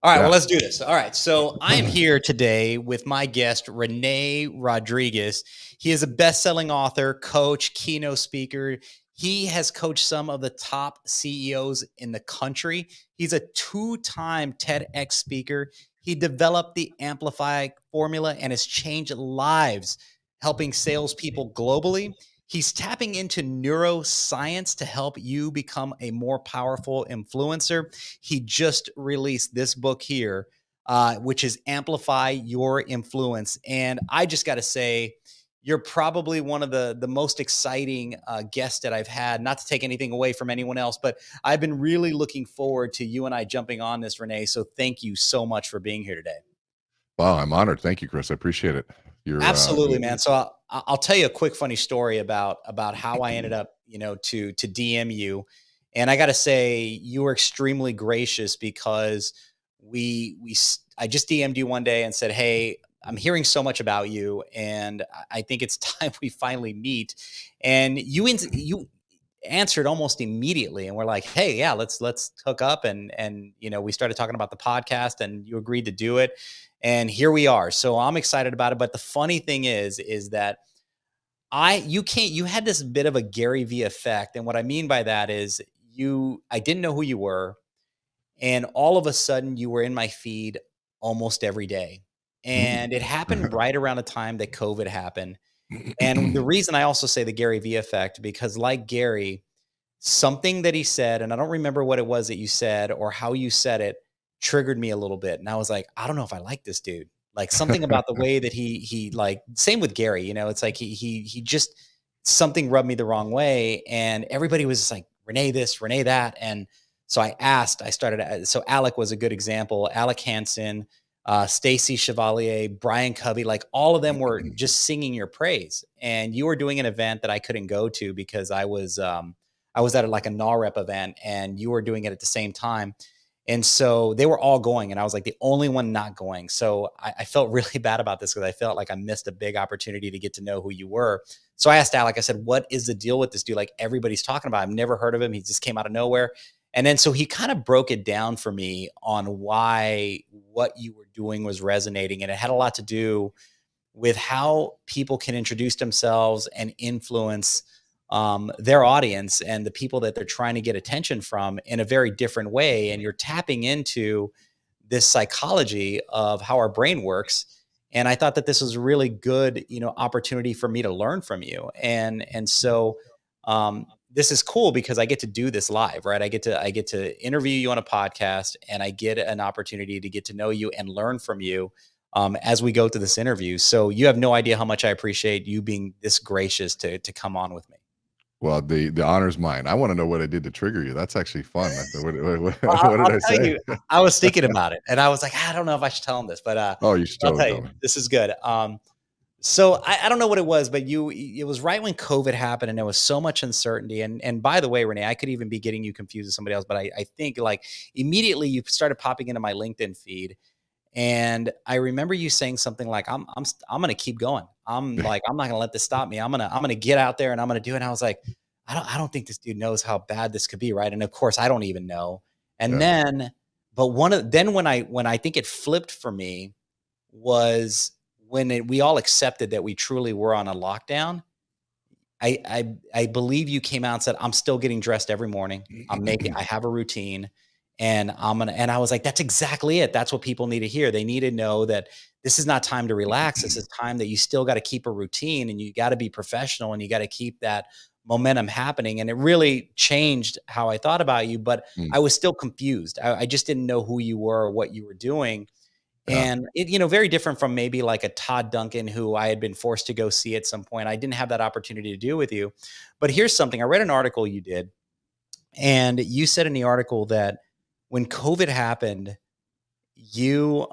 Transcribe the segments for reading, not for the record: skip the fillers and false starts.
All right, well, Yeah. let's do this. All right, so I am here today with my guest, Rene Rodriguez. He is a best-selling author, coach, keynote speaker. He has coached some of the top CEOs in the country. He's a two-time TEDx speaker. He developed the Amplifii formula and has changed lives, helping salespeople globally. He's tapping into neuroscience to help you become a more powerful influencer. He just released this book here, which is Amplify Your Influence. And I just got to say, you're probably one of the most exciting guests that I've had, not to take anything away from anyone else, but I've been really looking forward to you and I jumping on this, Renee. So thank you so much for being here today. Wow, I'm honored. Thank you, Chris. I appreciate it. You're Absolutely, man. So I'll tell you a quick funny story about how I ended up, to DM you. And I got to say, you were extremely gracious because I just DM'd you one day and said, "Hey, I'm hearing so much about you, and I think it's time we finally meet." And you answered almost immediately, and we're like, "Hey, yeah, let's hook up." And we started talking about the podcast, and you agreed to do it, and here we are. So I'm excited about it. But the funny thing is that you had this bit of a Gary V effect, and what I mean by that is I didn't know who you were, and all of a sudden you were in my feed almost every day, and it happened right around the time that COVID happened. And the reason I also say the Gary V effect, because like Gary, something that he said, and I don't remember what it was that you said or how you said it, triggered me a little bit. And I was like, I don't know if I like this dude. Like something about the way that he like, same with Gary, it's like he just something rubbed me the wrong way. And everybody was just like, Renee this, Renee that. And so I started, so Alec was a good example. Alec Hansen, Stacy Chevalier, Brian Covey, like all of them were just singing your praise. And you were doing an event that I couldn't go to because I was at like a NAREP event and you were doing it at the same time. And so they were all going and I was like the only one not going. So I felt really bad about this because I felt like I missed a big opportunity to get to know who you were. So I asked Alec, I said, what is the deal with this dude? Like everybody's talking about him. I've never heard of him. He just came out of nowhere. And then so he kind of broke it down for me on why what you were doing was resonating. And it had a lot to do with how people can introduce themselves and influence their audience and the people that they're trying to get attention from in a very different way. And you're tapping into this psychology of how our brain works. And I thought that this was a really good, opportunity for me to learn from you. And so this is cool because I get to do this live, right? I get to interview you on a podcast and I get an opportunity to get to know you and learn from you as we go through this interview. So you have no idea how much I appreciate you being this gracious to come on with me. well, the honor's mine. I want to know what I did to trigger you. That's actually fun. Well, What did I'll I tell say? you, I was thinking about it and I was like, I don't know if I should tell him this, but Oh, you should I'll totally tell tell you, me. this is good. So I don't know what it was, but it was right when COVID happened and there was so much uncertainty. And by the way, Renee, I could even be getting you confused with somebody else, but I think like immediately you started popping into my LinkedIn feed. And I remember you saying something like, I'm going to keep going. I'm like, I'm not going to let this stop me. I'm going to get out there and I'm going to do it. And I was like, I don't think this dude knows how bad this could be. Right. And of course I don't even know. And Yeah. then, but when I think it flipped for me was when we all accepted that we truly were on a lockdown. I believe you came out and said, I'm still getting dressed every morning. I have a routine and and I was like, that's exactly it. That's what people need to hear. They need to know that this is not time to relax. This is time that you still got to keep a routine and you got to be professional and you got to keep that momentum happening. And it really changed how I thought about you, but Mm, I was still confused. I just didn't know who you were or what you were doing. yeah. And it, very different from maybe like a Todd Duncan who I had been forced to go see at some point. I didn't have that opportunity to do with you. But here's something. I read an article you did, and you said in the article that when COVID happened, you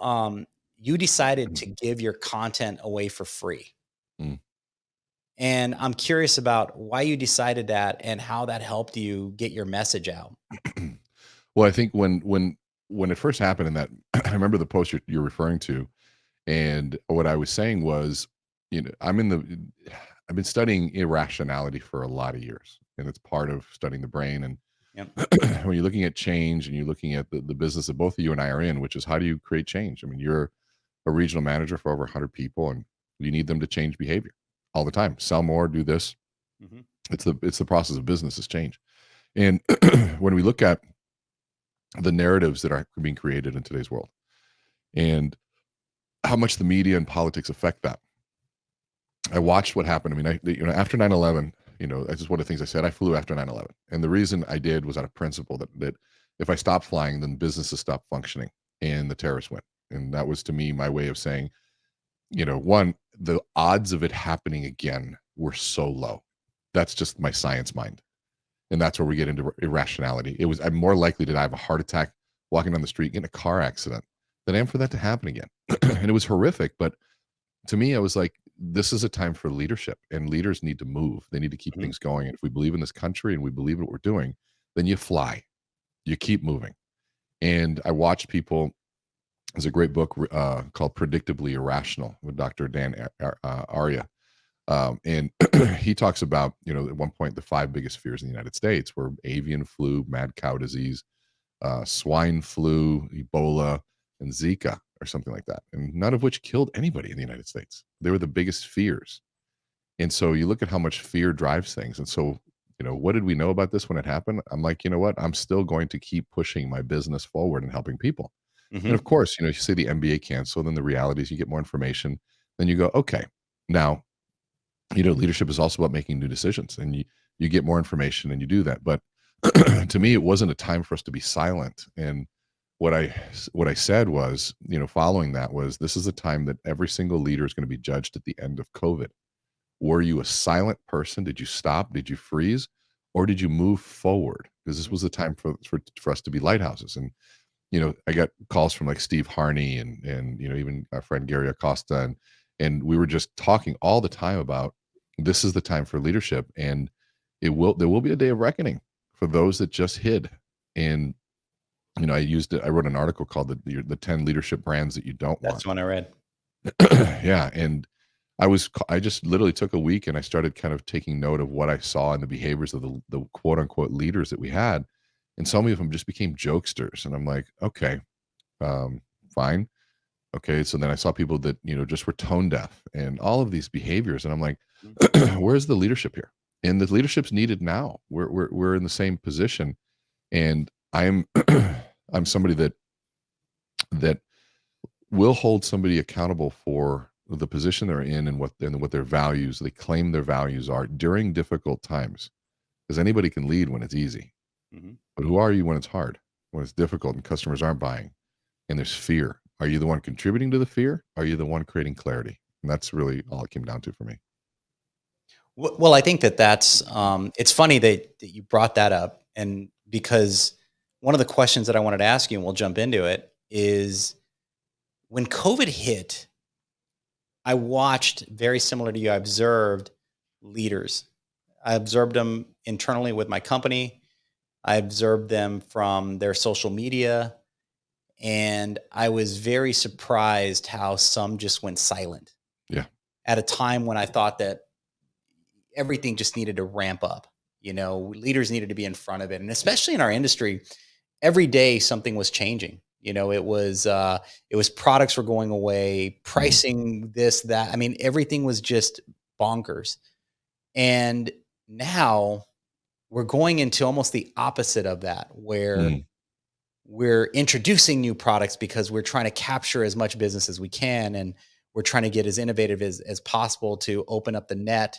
decided to give your content away for free. Mm. And I'm curious about why you decided that and how that helped you get your message out. Well, I think when it first happened, and that I remember the post you're referring to, and what I was saying was, I've been studying irrationality for a lot of years, and it's part of studying the brain. And Yep. When you're looking at change and you're looking at the business that both of you and I are in, which is how do you create change? I mean, you're a regional manager for over 100 people, and you need them to change behavior all the time. Sell more, do this. Hmm. It's the process of business is change. And when we look at the narratives that are being created in today's world and how much the media and politics affect that, I watched what happened. I mean, after 9/11, that's just one of the things I said. I flew after 9/11, and the reason I did was out of principle that if I stopped flying, then businesses stopped functioning and the terrorists went. And that was to me my way of saying, one, the odds of it happening again were so low. That's just my science mind. And that's where we get into irrationality. I'm more likely to die of a heart attack walking down the street, get in a car accident, than I am for that to happen again. And it was horrific. But to me, I was like, this is a time for leadership, and leaders need to move. They need to keep Hmm. things going. And if we believe in this country and we believe in what we're doing, then you fly, you keep moving. And I watched people. There's a great book called Predictably Irrational with Dr. Dan Arya. And he talks about, at one point, the five biggest fears in the United States were avian flu, mad cow disease, swine flu, Ebola, and Zika, or something like that. And none of which killed anybody in the United States. They were the biggest fears. And so you look at how much fear drives things. And so, what did we know about this when it happened? I'm like, you know what? I'm still going to keep pushing my business forward and helping people. And Hmm. of course, you say the NBA canceled, then the reality is you get more information. Then you go, okay, now leadership is also about making new decisions, and you get more information and you do that. But to me, it wasn't a time for us to be silent. And what I said was, following that was, this is a time that every single leader is going to be judged at the end of COVID. Were you a silent person? Did you stop? Did you freeze? Or did you move forward? Because this was a time for us to be lighthouses. And I got calls from like Steve Harney and even our friend Gary Acosta, and we were just talking all the time about this is the time for leadership, and there will be a day of reckoning for those that just hid. And I wrote an article called the 10 leadership brands that you don't That's want. the one I read. Yeah, and I just literally took a week and I started kind of taking note of what I saw in the behaviors of the quote unquote leaders that we had, and so many of them just became jokesters. And I'm like, okay, fine. Okay. So then I saw people that, just were tone deaf and all of these behaviors. And I'm like, Mhm. where's the leadership here? And the leadership's needed now. We're in the same position. And I'm, I'm somebody that will hold somebody accountable for the position they're in and what their values, they claim their values are during difficult times. Because anybody can lead when it's easy. Mhm. But who are you when it's hard, when it's difficult and customers aren't buying? And there's fear. Are you the one contributing to the fear? Are you the one creating clarity? And that's really all it came down to for me. Well, I think that's it's funny that you brought that up, and because one of the questions that I wanted to ask you, and we'll jump into it, is when COVID hit, I watched very similar to you. I observed leaders. I observed them internally with my company. I observed them from their social media, and I was very surprised how some just went silent Yeah. at a time when I thought that everything just needed to ramp up. Leaders needed to be in front of it. And especially in our industry, every day something was changing. It was products were going away, Mhm. pricing this, that. I mean, everything was just bonkers. And now we're going into almost the opposite of that, where Mhm. we're introducing new products because we're trying to capture as much business as we can, and we're trying to get as innovative as possible to open up the net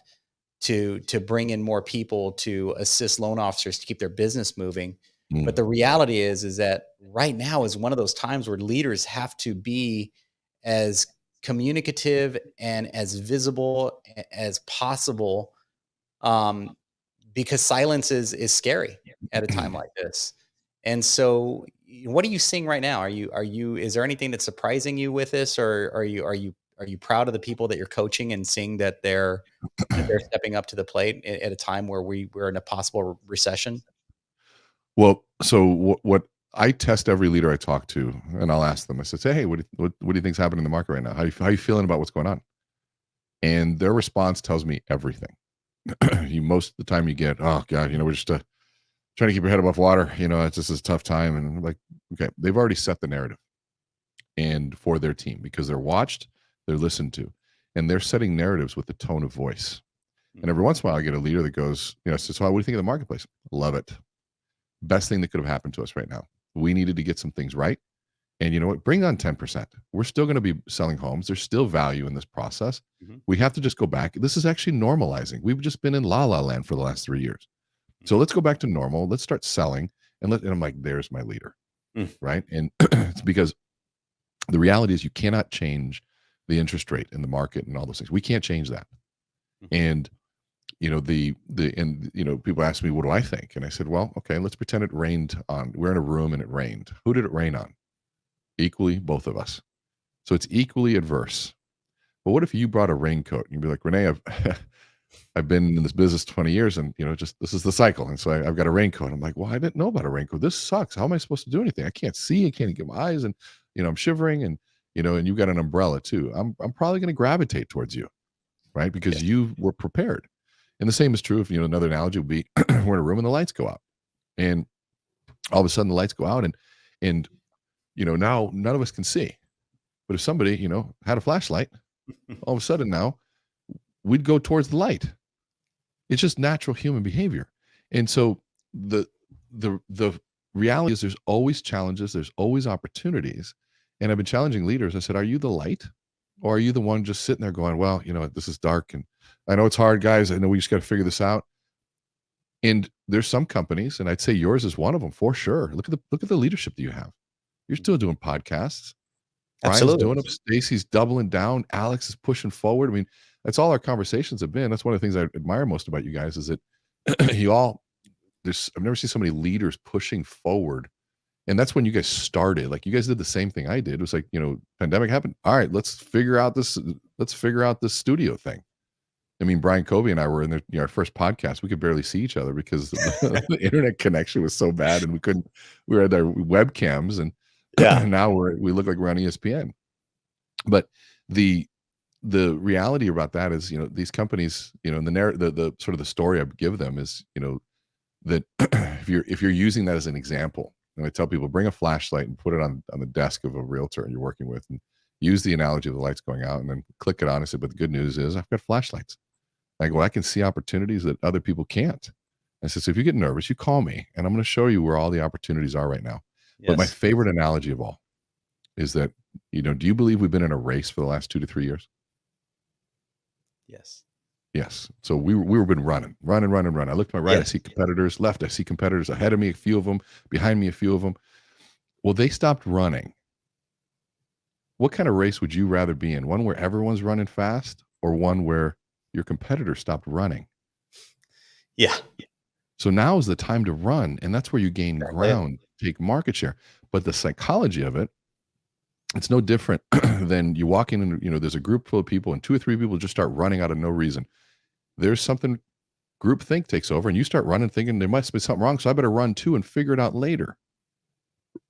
to bring in more people to assist loan officers to keep their business moving. But Mhm. the reality is that right now is one of those times where leaders have to be as communicative and as visible as possible, um, because silence is scary at a time like this. And so, what are you seeing right now? Are you is there anything that's surprising you with this, or are you proud of the people that you're coaching and seeing that they're stepping up to the plate at a time where we're in a possible recession? Well, so what I test every leader I talk to, and I'll ask them. I say, "Hey, what do you think's happening in the market right now? How you feeling about what's going on?" And their response tells me everything. You most of the time you get, "Oh God, we're just trying to keep your head above water. It's just a tough time. And I'm like, okay, they've already set the narrative and for their team because they're watched, they're listened to, and they're setting narratives with the tone of voice. And every once in a while, I get a leader that goes, says, "Well, what do you think of the marketplace?" Love it. Best thing that could have happened to us right now. We needed to get some things right. And you know what? Bring on 10%. We're still going to be selling homes. There's still value in this process. We have to just go back. This is actually normalizing. We've just been in la la land for the last 3 years. So let's go back to normal. Let's start selling. And I'm like, there's my leader. Right. And it's because the reality is you cannot change the interest rate in the market and all those things. We can't change that. And people ask me, what do I think? And I said, well, okay, let's pretend it rained on. We're in a room and it rained. Who did it rain on? Equally, both of us. So it's equally adverse. But what if you brought a raincoat and you'd be like, Rene, I've been in this business 20 years and this is the cycle. And so I've got a raincoat. I'm like, well, I didn't know about a raincoat. This sucks. How am I supposed to do anything? I can't see. I can't get my eyes. And, I'm shivering and you've got an umbrella too. I'm probably going to gravitate towards you, right? Because you were prepared. And the same is true if, another analogy would be we're in a room and the lights go out and all of a sudden the lights go out and now none of us can see. But if somebody, had a flashlight, all of a sudden now we'd go towards the light. It's just natural human behavior. And so the reality is there's always challenges. There's always opportunities. And I've been challenging leaders. I said, are you the light or are you the one just sitting there going, well, this is dark and I know it's hard, guys. I know we just got to figure this out. And there's some companies, and I'd say yours is one of them for sure. Look at the leadership that you have. You're still doing podcasts. Brian's doing them. Stacy's doubling down. Alex is pushing forward. I mean, that's all our conversations have been. That's one of the things I admire most about you guys is that I've never seen so many leaders pushing forward. And that's when you guys started. Like you guys did the same thing I did. It was like, pandemic happened. All right, let's figure out this studio thing. I mean, Brian Covey and I were in our first podcast. We could barely see each other because the internet connection was so bad and we had our webcams and now we look like we're on ESPN. But the reality about that is, these companies, the sort of the story I give them is, that if you're using that as an example, and I tell people, bring a flashlight and put it on the desk of a realtor you're working with and use the analogy of the lights going out and then click it on. I said, but the good news is I've got flashlights. I go, I can see opportunities that other people can't. I said, so if you get nervous, you call me and I'm going to show you where all the opportunities are right now. Yes. But my favorite analogy of all is that, do you believe we've been in a race for the last 2 to 3 years? Yes. Yes. So we've been running. I look to my right, I see competitors. Left, I see competitors ahead of me, a few of them, behind me, a few of them. Well, they stopped running. What kind of race would you rather be in? One where everyone's running fast or one where your competitor stopped running? Yeah. So now is the time to run. And that's where you gain ground, take market share. But the psychology of it, it's no different than you walk in and, there's a group full of people and 2 or 3 people just start running out of no reason. There's something group think takes over and you start running thinking there must be something wrong. So I better run too and figure it out later.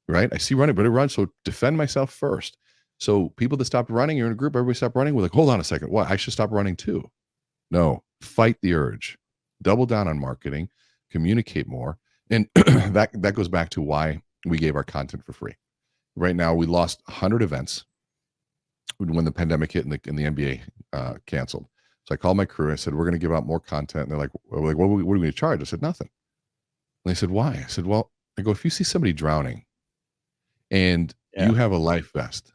Right. I see running, but I run. So defend myself first. So people that stopped running, you're in a group, everybody stopped running. We're like, hold on a second. What? I should stop running too. No, fight the urge, double down on marketing, communicate more. And that goes back to why we gave our content for free. Right now, we lost 100 events when the pandemic hit and the NBA canceled. So I called my crew. I said, we're going to give out more content. And they're like, what are we going to charge? I said, nothing. And they said, why? I said, well, if you see somebody drowning and you have a life vest,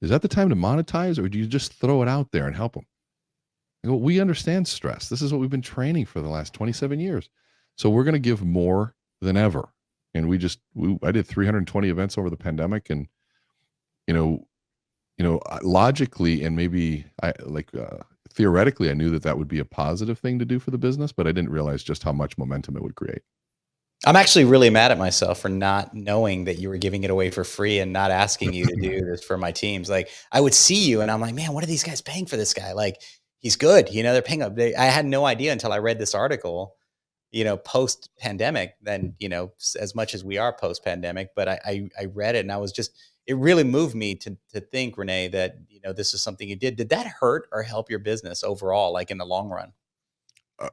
is that the time to monetize or do you just throw it out there and help them? I go, we understand stress. This is what we've been training for the last 27 years. So we're going to give more than ever. And I did 320 events over the pandemic and, logically and maybe theoretically, I knew that would be a positive thing to do for the business, but I didn't realize just how much momentum it would create. I'm actually really mad at myself for not knowing that you were giving it away for free and not asking you to do this for my teams. Like I would see you and I'm like, man, what are these guys paying for this guy? Like he's good. They're paying up. I had no idea until I read this article, post pandemic, then, as much as we are post pandemic, but I read it and it really moved me to think, Rene, that, this is something you did. Did that hurt or help your business overall, like in the long run?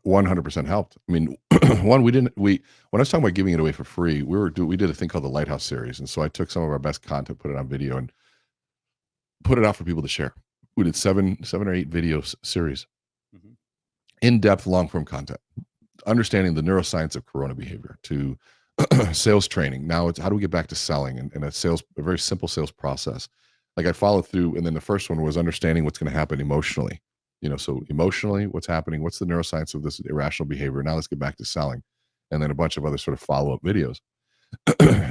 100% helped. I mean, one, when I was talking about giving it away for free, we did a thing called the Lighthouse series. And so I took some of our best content, put it on video, and put it out for people to share. We did seven or eight series, Mhm. in-depth long form content, understanding the neuroscience of corona behavior, to sales training. Now it's how do we get back to selling, and a very simple sales process. Like I followed through, and then the first one was understanding what's going to happen emotionally. So emotionally, what's happening? What's the neuroscience of this irrational behavior? Now let's get back to selling, and then a bunch of other sort of follow-up videos,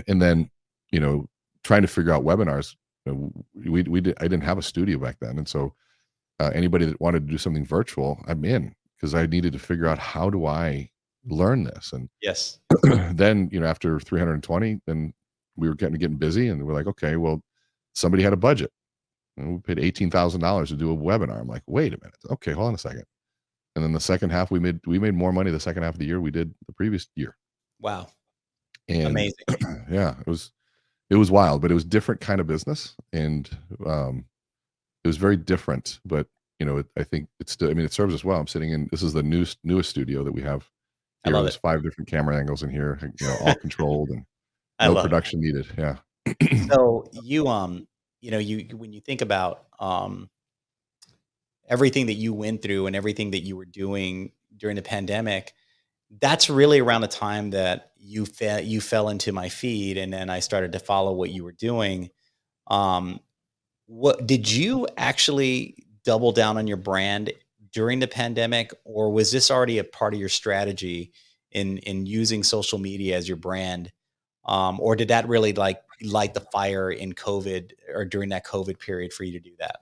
and then you know trying to figure out webinars. I didn't have a studio back then, and so anybody that wanted to do something virtual, I'm in, because I needed to figure out how do I learn this. And Yes. then after 320, then we were getting busy, and we're like, okay, well, somebody had a budget, and we paid $18,000 to do a webinar. I'm like, wait a minute, okay, hold on a second. And then the second half, we made more money the second half of the year we did the previous year. Wow. And Amazing. yeah, it was wild, but it was different kind of business, and it was very different. But I think it's still, I mean, it serves us well. I'm sitting in, this is the newest studio that we have I here. love There's it. 5 different camera angles in here, all controlled, and I no love it. production needed. Yeah. So you when you think about everything that you went through and everything that you were doing during the pandemic, that's really around the time that you fell into my feed, and then I started to follow what you were doing. Um, what did you actually double down on your brand during the pandemic, or was this already a part of your strategy in using social media as your brand? Or did that really like light the fire in COVID or during that COVID period for you to do that?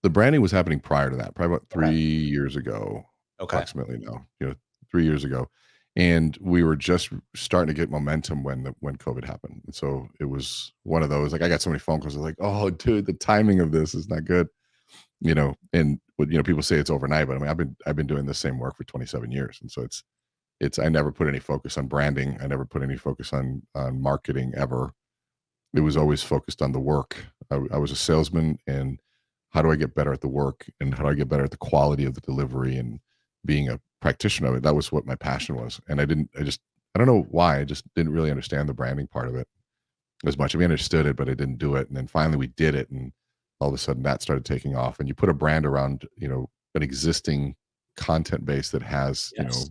The branding was happening prior to that, probably about Okay. 3 years ago, Okay. approximately now, 3 years ago. And we were just starting to get momentum when COVID happened. And so it was one of those, like, I got so many phone calls, like, "Oh, dude, the timing of this is not good." And people say it's overnight, but I mean, I've been doing the same work for 27 years. And so I never put any focus on branding. I never put any focus on marketing ever. It was always focused on the work. I was a salesman, and how do I get better at the work, and how do I get better at the quality of the delivery, and being a practitioner of it. That was what my passion was. And I don't know why. I just didn't really understand the branding part of it as much. I mean, I understood it, but I didn't do it. And then finally we did it, and all of a sudden that started taking off. And you put a brand around, an existing content base that has, Yes.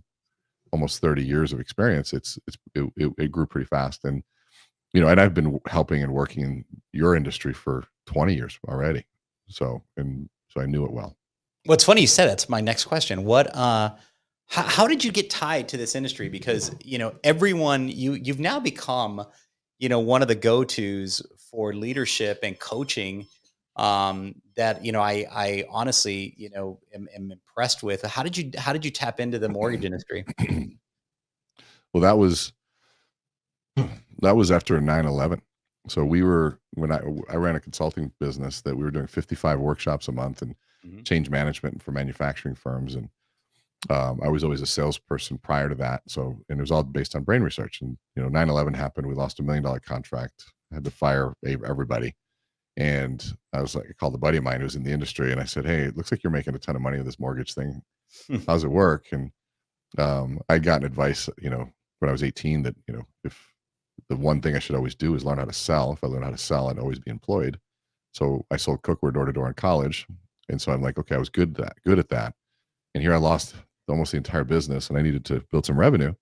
almost 30 years of experience. It grew pretty fast. And I've been helping and working in your industry for 20 years already. So I knew it well. Well, it's funny you said that's my next question. How did you get tied to this industry? Because, everyone you've now become, one of the go-tos for leadership and coaching, that, I honestly, am impressed with. How did you tap into the mortgage industry? Well, that was after 9/11. So when I ran a consulting business that we were doing 55 workshops a month, and Mhm. change management for manufacturing firms. And I was always a salesperson prior to that. And it was all based on brain research. And 9/11 happened. We lost $1 million contract. I had to fire everybody. And I called a buddy of mine who was in the industry, and I said, "Hey, it looks like you're making a ton of money with this mortgage thing. How's it work?" And I'd gotten advice, when I was 18, that if the one thing I should always do is learn how to sell. If I learn how to sell, I'd always be employed. So I sold cookware door to door in college. And so I'm like, okay, I was good at that. And here I lost almost the entire business, and I needed to build some revenue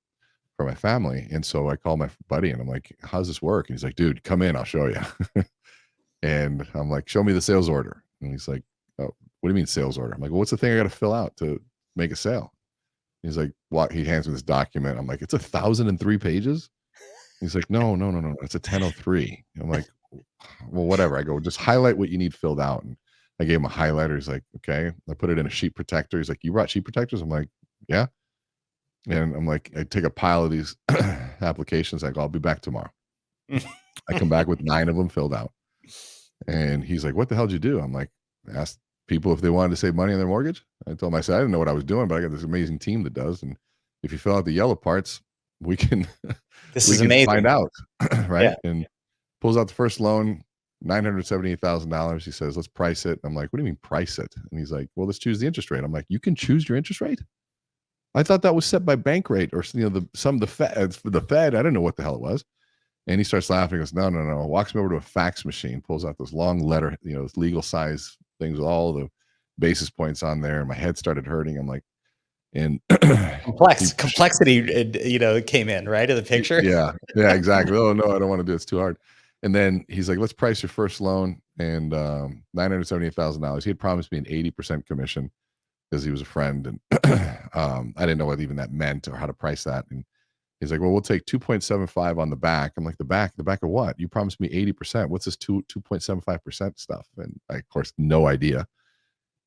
for my family. And so I called my buddy, and I'm like, "How's this work?" And he's like, "Dude, come in, I'll show you." And I'm like, "Show me the sales order." And he's like, "Oh, what do you mean sales order?" I'm like, "Well, what's the thing I got to fill out to make a sale?" He's like, "What?" He hands me this document. I'm like, "It's 1,003 pages." He's like, "No, no, no, no, it's a 1003." I'm like, "Well, whatever." I go, "Just highlight what you need filled out." And I gave him a highlighter. He's like, "Okay." I put it in a sheet protector. He's like, "You brought sheet protectors?" I'm like, "Yeah." And I'm like, I take a pile of these applications. I go, "I'll be back tomorrow." I come back with 9 of them filled out. And he's like, "What the hell did you do?" I'm like, I asked people if they wanted to save money on their mortgage. I told him, I said, "I didn't know what I was doing, but I got this amazing team that does. And if you fill out the yellow parts, we can This we is can find amazing. out." Yeah. Right. And pulls out the first loan, $978,000. He says, "Let's price it." I'm like, "What do you mean price it?" And he's like, "Well, let's choose the interest rate." I'm like, "You can choose your interest rate?" I thought that was set by bank rate or some of the Fed for the Fed. I didn't know what the hell it was. And he starts laughing. He goes, no, no, no. Walks me over to a fax machine, pulls out this long letter, this legal size things with all the basis points on there. And my head started hurting. I'm like, and he, Complexity, came in right in the picture. yeah, yeah, exactly. Oh no, I don't want to do it. It's too hard. And then he's like, let's price your first loan and $978,000. He had promised me an 80% commission because he was a friend. And I didn't know what even that meant or how to price that. And he's like, well, we'll take 2.75 on the back. I'm like, the back of what? You promised me 80%. What's this 2.75% stuff? And I, of course, no idea.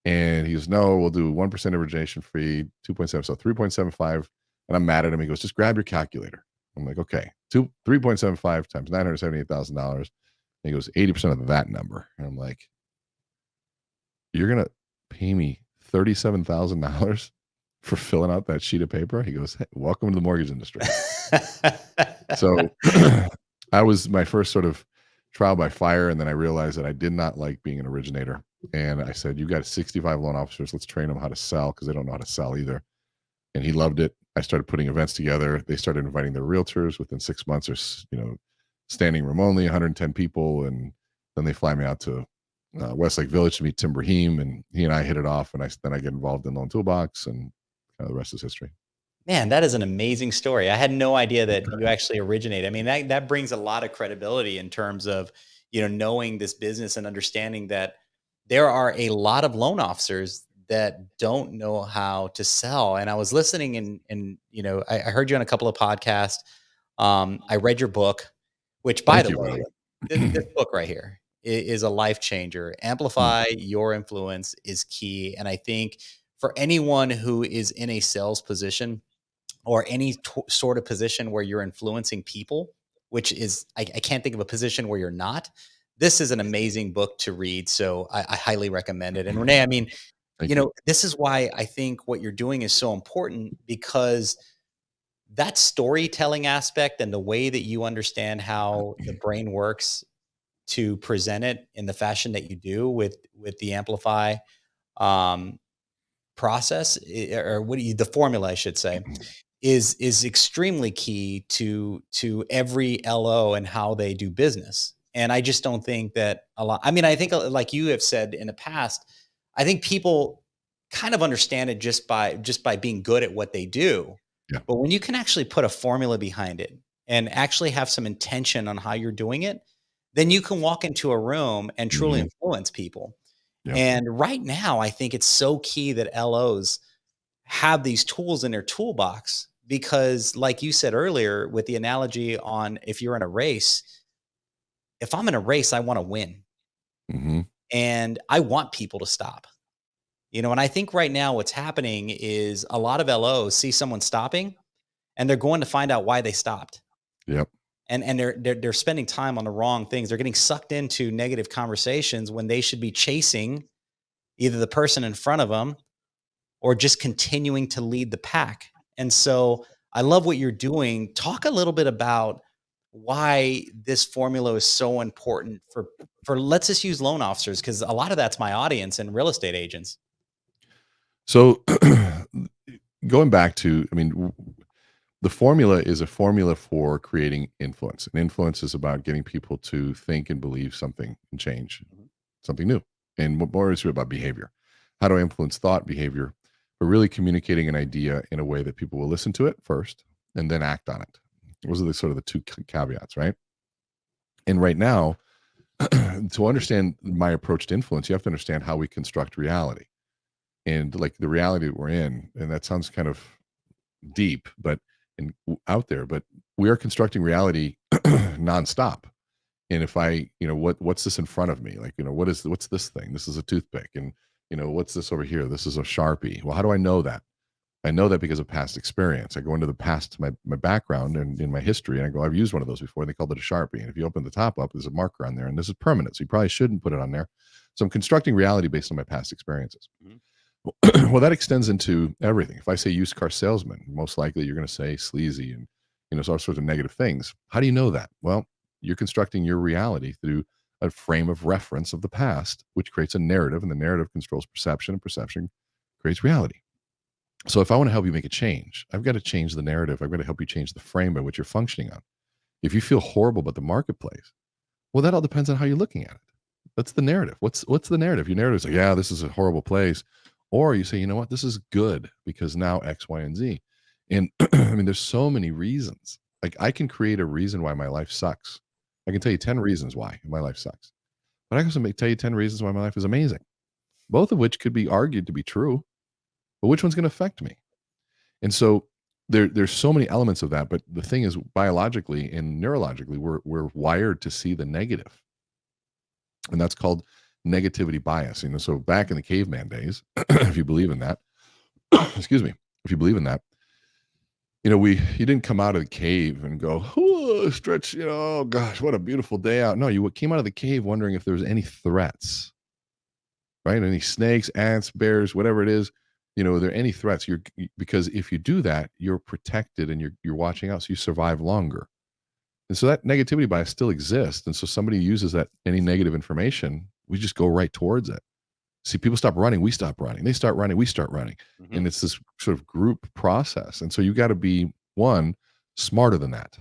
And he goes, no, we'll do 1% origination fee, 2.7, so 3.75. And I'm mad at him. He goes, just grab your calculator. I'm like, okay, 3.75 times $978,000. And he goes, 80% of that number. And I'm like, you're going to pay me $37,000 for filling out that sheet of paper? He goes, hey, welcome to the mortgage industry. So I was my first sort of trial by fire. And then I realized that I did not like being an originator. And I said, you got 65 loan officers. Let's train them how to sell because they don't know how to sell either. And he loved it. I started putting events together. They started inviting their realtors within 6 months or, standing room only, 110 people. And then they fly me out to Westlake Village to meet Tim Brahim. And he and I hit it off. And then I get involved in Loan Toolbox and the rest is history. Man, that is an amazing story. I had no idea that you actually originated. I mean, that brings a lot of credibility in terms of, knowing this business and understanding that there are a lot of loan officers that don't know how to sell. And I was listening and I heard you on a couple of podcasts. I read your book, which by Thank the you, way, brother. this book right here is a life changer. Amplify Your Influence is key. And I think for anyone who is in a sales position, or any sort of position where you're influencing people, which is, I can't think of a position where you're not. This is an amazing book to read. So I highly recommend it. And Renee, I mean, Thank you. this is why I think what you're doing is so important because that storytelling aspect and the way that you understand how the brain works to present it in the fashion that you do with the Amplify um, process or the formula, I should say, is extremely key to every LO and how they do business. And I just don't think that a lot. I mean, I think like you have said in the past, I think people kind of understand it just by being good at what they do. Yeah. But when you can actually put a formula behind it and actually have some intention on how you're doing it, then you can walk into a room and truly Mhm. influence people. Yep. And right now, I think it's so key that LOs have these tools in their toolbox because, like you said earlier, with the analogy on if you're in a race, if I'm in a race, I want to win Mhm. and I want people to stop. And I think right now what's happening is a lot of LOs see someone stopping and they're going to find out why they stopped. Yep. And they're spending time on the wrong things. They're getting sucked into negative conversations when they should be chasing either the person in front of them or just continuing to lead the pack. And so I love what you're doing. Talk a little bit about why this formula is so important for let's just use loan officers because a lot of that's my audience and real estate agents. So going back to, I mean, the formula is a formula for creating influence. And influence is about getting people to think and believe something and change Mhm. something new. And what more is about behavior? How do I influence thought, behavior, but really communicating an idea in a way that people will listen to it first and then act on it. Those are the sort of the two caveats, right? And right now, to understand my approach to influence, you have to understand how we construct reality and like the reality that we're in. And that sounds kind of deep, but out there, but we are constructing reality nonstop. And if I, what's this in front of me? Like, what's this thing? This is a toothpick. And, what's this over here? This is a Sharpie. Well, how do I know that? I know that because of past experience. I go into the past, my background and in my history, and I go, I've used one of those before. They called it a Sharpie. And if you open the top up, there's a marker on there, and this is permanent. So you probably shouldn't put it on there. So I'm constructing reality based on my past experiences. Mhm. Well, that extends into everything. If I say used car salesman, most likely you're going to say sleazy and all sorts of negative things. How do you know that? Well, you're constructing your reality through a frame of reference of the past, which creates a narrative, and the narrative controls perception, and perception creates reality. So if I want to help you make a change, I've got to change the narrative. I've got to help you change the frame by which you're functioning on. If you feel horrible about the marketplace, well, that all depends on how you're looking at it. That's the narrative. What's the narrative? Your narrative is like, yeah, this is a horrible place. Or you say, you know what, this is good because now X, Y, and Z. And I mean, there's so many reasons. Like I can create a reason why my life sucks. I can tell you 10 reasons why my life sucks. But I can also tell you 10 reasons why my life is amazing, both of which could be argued to be true. But which one's going to affect me? And so there's so many elements of that. But the thing is, biologically and neurologically, we're wired to see the negative, and that's called negativity bias. You know, so back in the caveman days, if you believe in that, excuse me, if you believe in that, you know, you didn't come out of the cave and go, oh, stretch, you know, oh gosh, what a beautiful day out. No, you came out of the cave wondering if there was any threats, right? Any snakes, ants, bears, whatever it is, you know, are there any threats? Because if you do that, you're protected and you're watching out, so you survive longer. And so that negativity bias still exists. And so somebody uses that any negative information, we just go right towards it. See, people stop running, we stop running. They start running, we start running. Mm-hmm. And it's this sort of group process. And so you got to be one, smarter than that.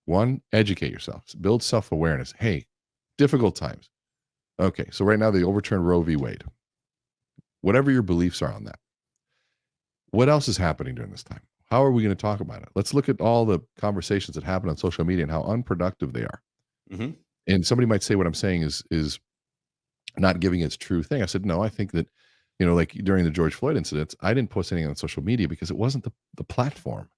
One, educate yourself, build self-awareness. Hey, difficult times. Okay, so right now they overturned Roe v. Wade. Whatever your beliefs are on that. What else is happening during this time? How are we going to talk about it? Let's look at all the conversations that happen on social media and how unproductive they are. Mm-hmm. And somebody might say what I'm saying is not giving its true thing. I said, no, I think that, you know, like during the George Floyd incidents, I didn't post anything on social media because it wasn't the platform.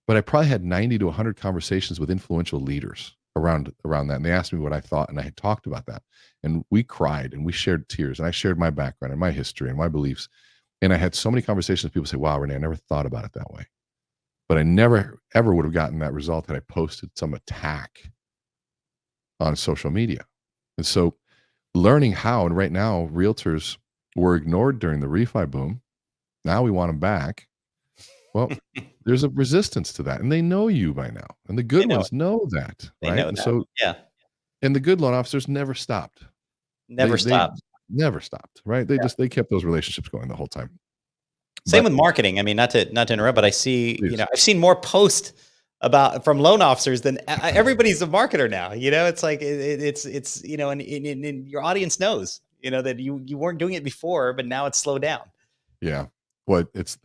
But I probably had 90 to 100 conversations with influential leaders around that. And they asked me what I thought, and I had talked about that. And we cried and we shared tears, and I shared my background and my history and my beliefs. And I had so many conversations with people say, wow, Rene, I never thought about it that way. But I never, ever would have gotten that result had I posted some attack on social media. And so learning how, and right now, realtors were ignored during the refi boom. Now we want them back. Well, there's a resistance to that, and they know you by now. And the good ones know that, They right? know And that. so, Yeah. and the good loan officers never stopped. Never stopped. Never stopped, right? They kept those relationships going the whole time. Same with marketing. I mean, not to interrupt, but I see, Please. you know, I've seen more posts from loan officers than everybody's a marketer now. You know, it's like it's you know, and your audience knows, you know, that you weren't doing it before, but now it's slowed down. Yeah. Well, it's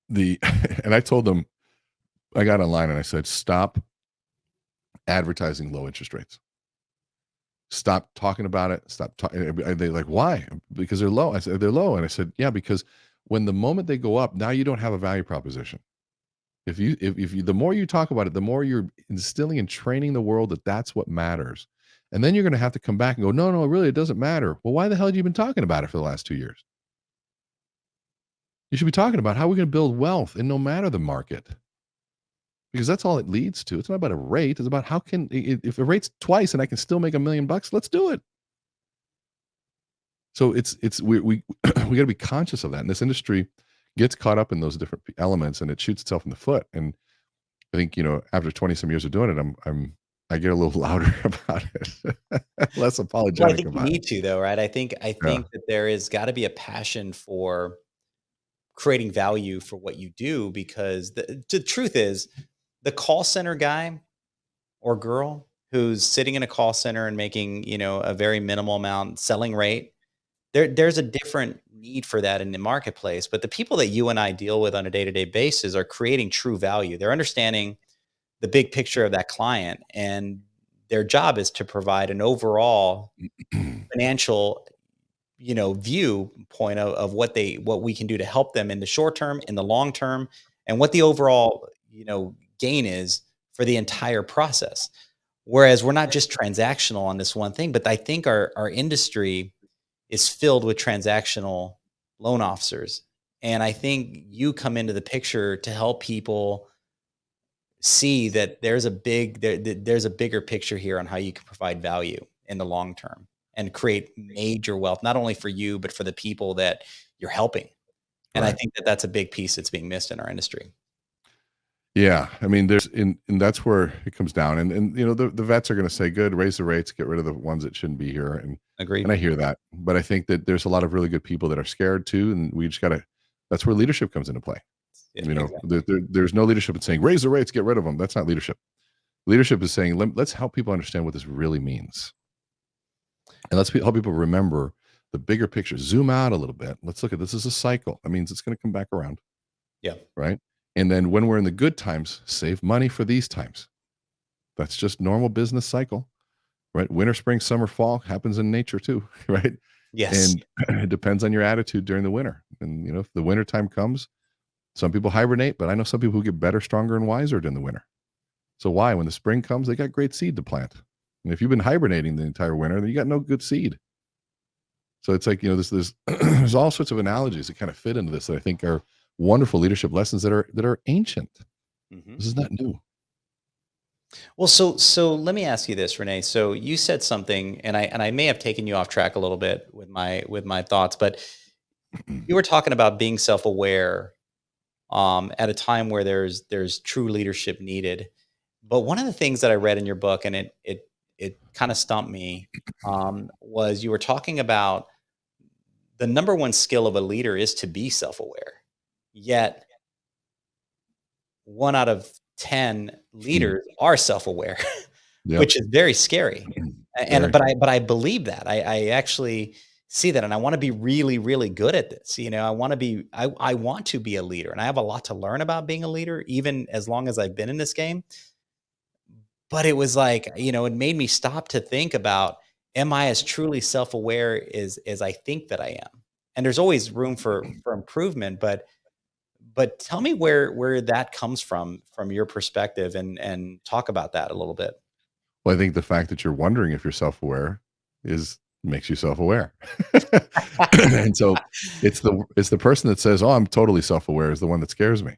the and I told them, I got online and I said, stop advertising low interest rates. Stop talking about it. Stop talking. They're like, why? Because they're low. I said, they're low. And I said, yeah, because when the moment they go up, now you don't have a value proposition. If you, the more you talk about it, the more you're instilling and training the world that that's what matters. And then you're going to have to come back and go, no, really, it doesn't matter. Well, why the hell have you been talking about it for the last 2 years? You should be talking about how we're going to build wealth and no matter the market. Because that's all it leads to. It's not about a rate. It's about how can, if the rate's twice and I can still make $1 million, let's do it. So we got to be conscious of that. And this industry gets caught up in those different elements and it shoots itself in the foot. And I think, you know, after 20 some years of doing it, I get a little louder about it, less apologetic Well, I think about you need to, though, right? I think that there is got to be a passion for creating value for what you do, because the truth is, the call center guy or girl who's sitting in a call center and making, you know, a very minimal amount selling rate, there's a different need for that in the marketplace. But the people that you and I deal with on a day-to-day basis are creating true value. They're understanding the big picture of that client, and their job is to provide an overall financial, you know, viewpoint of what we can do to help them in the short term, in the long term, and what the overall, you know, gain is for the entire process. Whereas we're not just transactional on this one thing, but I think our industry is filled with transactional loan officers. And I think you come into the picture to help people see that there's a bigger picture here on how you can provide value in the long term and create major wealth, not only for you, but for the people that you're helping. And I think that that's a big piece that's being missed in our industry. Yeah. I mean, and that's where it comes down. And you know, the vets are going to say, good, raise the rates, get rid of the ones that shouldn't be here. Agreed. And I hear that. But I think that there's a lot of really good people that are scared too. And we just got to That's where leadership comes into play. Yeah, You know, exactly. there's no leadership in saying raise the rates, get rid of them. That's not leadership. Leadership is saying let's help people understand what this really means, and let's help people remember the bigger picture. Zoom out a little bit. Let's look at this as a cycle. That means it's going to come back around, Yeah. right? And then when we're in the good times, save money for these times. That's just normal business cycle, right? Winter, spring, summer, fall happens in nature too, right? Yes. And it depends on your attitude during the winter. And if the winter time comes, some people hibernate, but I know some people who get better, stronger, and wiser during the winter. So why? When the spring comes, they got great seed to plant. And if you've been hibernating the entire winter, then you got no good seed. So it's like, this there's all sorts of analogies that kind of fit into this that I think are wonderful leadership lessons that are ancient. Mhm. This is not new. Well, so let me ask you this, Renee. So you said something, and I may have taken you off track a little bit with my thoughts, but you were talking about being self aware at a time where there's true leadership needed. But one of the things that I read in your book, and it kind of stumped me, was you were talking about the number one skill of a leader is to be self aware. Yet 1 out of 10 leaders are self aware. Yep. Which is very scary. And Very. but I believe that. I actually see that, and I wanna be really, really good at this, I want to be a leader, and I have a lot to learn about being a leader, even as long as I've been in this game. But it was like, it made me stop to think about, am I as truly self-aware as I think that I am? And there's always room for improvement, but tell me where that comes from your perspective, and talk about that a little bit. Well, I think the fact that you're wondering if you're self-aware is makes you self-aware. And so it's the person that says, "Oh, I'm totally self-aware," is the one that scares me.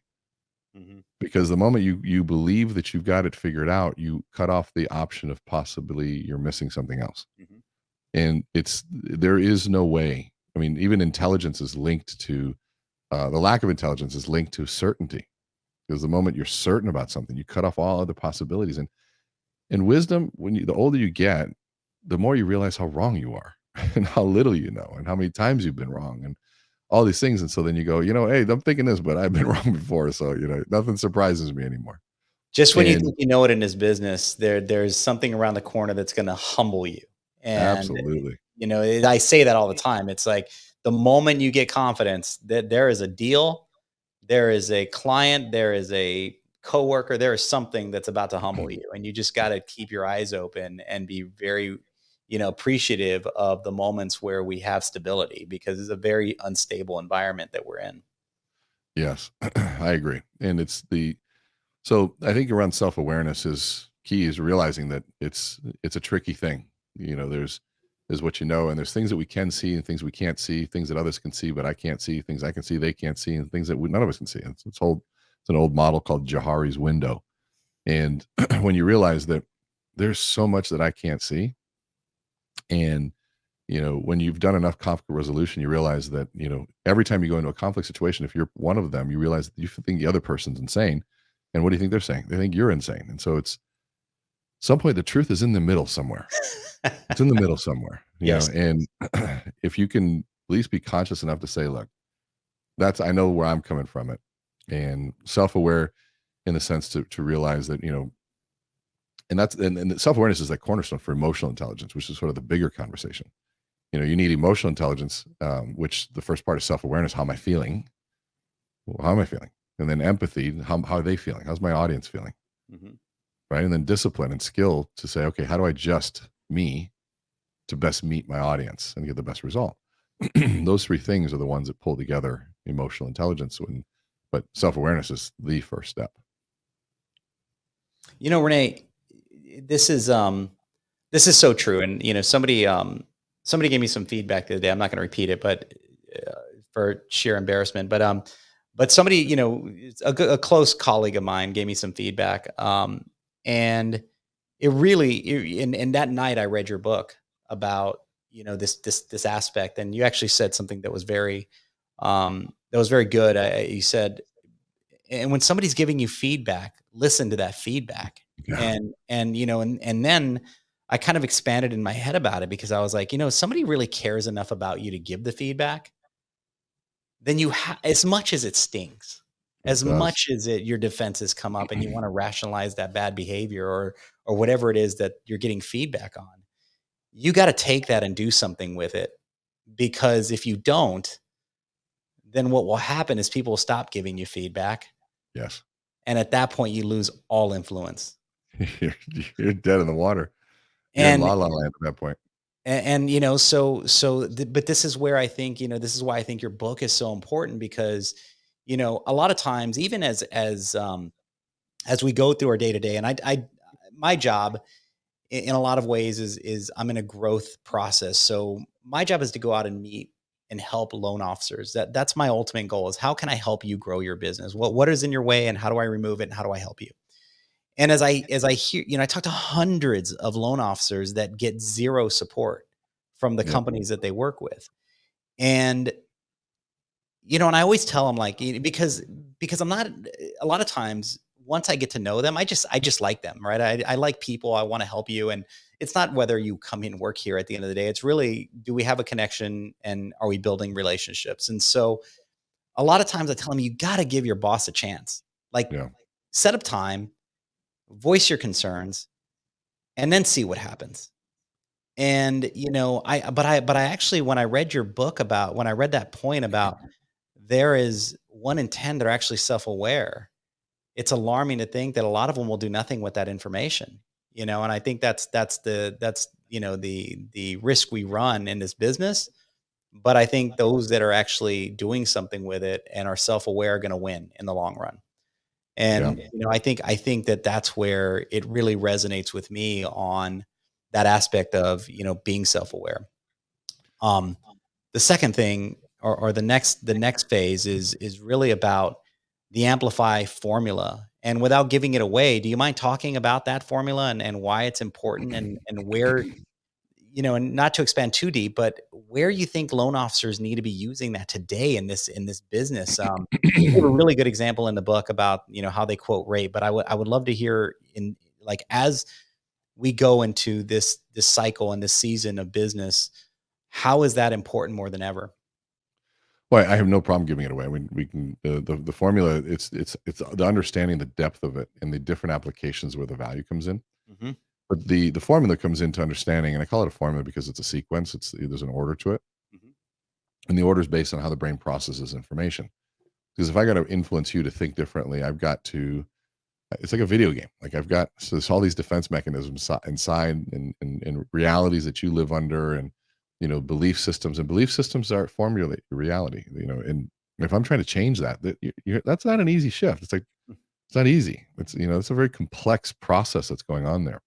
Mhm, Because the moment you believe that you've got it figured out, you cut off the option of possibly you're missing something else. mhm. And there is no way. I mean, even intelligence is linked to the lack of intelligence is linked to certainty. Because the moment you're certain about something, you cut off all other possibilities. And wisdom, the older you get, the more you realize how wrong you are and how little you know and how many times you've been wrong and all these things. And so then you go, hey, I'm thinking this, but I've been wrong before. So, nothing surprises me anymore. Just when you And think you know it in this business, there's something around the corner that's gonna humble you, and, absolutely. I say that all the time. It's like, the moment you get confidence that there is a deal, there is a client, there is a coworker, there is something that's about to humble you, and you just gotta keep your eyes open and be very, appreciative of the moments where we have stability, because it's a very unstable environment that we're in. Yes, I agree. And so I think around self-awareness is key is realizing that it's a tricky thing. There's what and there's things that we can see and things we can't see, things that others can see, but I can't see, things I can see, they can't see, and things that none of us can see. It's an old model called Johari's window. And when you realize that there's so much that I can't see, and when you've done enough conflict resolution, you realize that, every time you go into a conflict situation, if you're one of them, you realize that you think the other person's insane. And what do you think they're saying? They think you're insane. And so it's some point the truth is in the middle somewhere. It's in the middle somewhere, Yes. and if you can at least be conscious enough to say, look, I know where I'm coming from it, and self-aware in the sense to realize that, and self-awareness is like cornerstone for emotional intelligence, which is sort of the bigger conversation. You need emotional intelligence, which the first part is self-awareness. How am I feeling? Well, how am I feeling? And then empathy. How are they feeling? How's my audience feeling? Mhm. Right. And then discipline and skill to say, okay, how do I adjust me to best meet my audience and get the best result? Those three things are the ones that pull together emotional intelligence. But self-awareness is the first step. Renee, this is this is so true. And somebody gave me some feedback the other day. I'm not going to repeat it, but uh, for sheer embarrassment. But somebody, it's a close colleague of mine gave me some feedback, and and that night I read your book about this aspect, and you actually said something that was very good. You said, and when somebody's giving you feedback, listen to that feedback. Yeah. And then I kind of expanded in my head about it, because I was like, somebody really cares enough about you to give the feedback. then as much as it stings, It as does. much as your defenses come up and you want to rationalize that bad behavior or whatever it is that you're getting feedback on, you got to take that and do something with it. Because if you don't, then what will happen is people will stop giving you feedback. Yes. And at that point, you lose all influence. You're you're dead in the water. You're in And la la land at that point. but this is where I think, this is why I think your book is so important because, a lot of times, even as we go through our day to day, and my job in a lot of ways is I'm in a growth process. So my job is to go out and meet and help loan officers. That's my ultimate goal is how can I help you grow your business? What is in your way and how do I remove it and how do I help you? And as I hear, I talk to hundreds of loan officers that get zero support from the Yep. companies that they work with. And and I always tell them like because I'm not a lot of times once I get to know them, I just like them, right? I like people. I want to help you, and it's not whether you come in and work here at the end of the day. It's really do we have a connection and are we building relationships? And so a lot of times I tell them you got to give your boss a chance. Like Yeah. set up time, voice your concerns, and then see what happens. And I actually when I read your book about when I read that point about there is 1 in 10 that are actually self-aware. It's alarming to think that a lot of them will do nothing with that information, and I think that's the risk we run in this business, but I think those that are actually doing something with it and are self-aware are gonna win in the long run. Yeah. And, I think that that's where it really resonates with me on that aspect of, being self-aware. Um, the second thing or the next phase is really about the Amplify formula. And without giving it away, do you mind talking about that formula and why it's important and where, and not to expand too deep, but where you think loan officers need to be using that today in this business? You gave a really good example in the book about, how they quote rate, but I would love to hear in like as we go into this cycle and this season of business, how is that important more than ever? Well, I have no problem giving it away. We can the formula. It's the understanding the depth of it and the different applications where the value comes in. Mhm, But the formula comes into understanding, and I call it a formula because it's a sequence. There's an order to it, mhm. and the order is based on how the brain processes information. Because if I got to influence you to think differently, I've got to. It's like a video game. Like I've got so there's all these defense mechanisms inside and realities that you live under, and belief systems. And belief systems are formulate reality. And if I'm trying to change that, that's not an easy shift. It's like it's not easy. It's a very complex process that's going on there.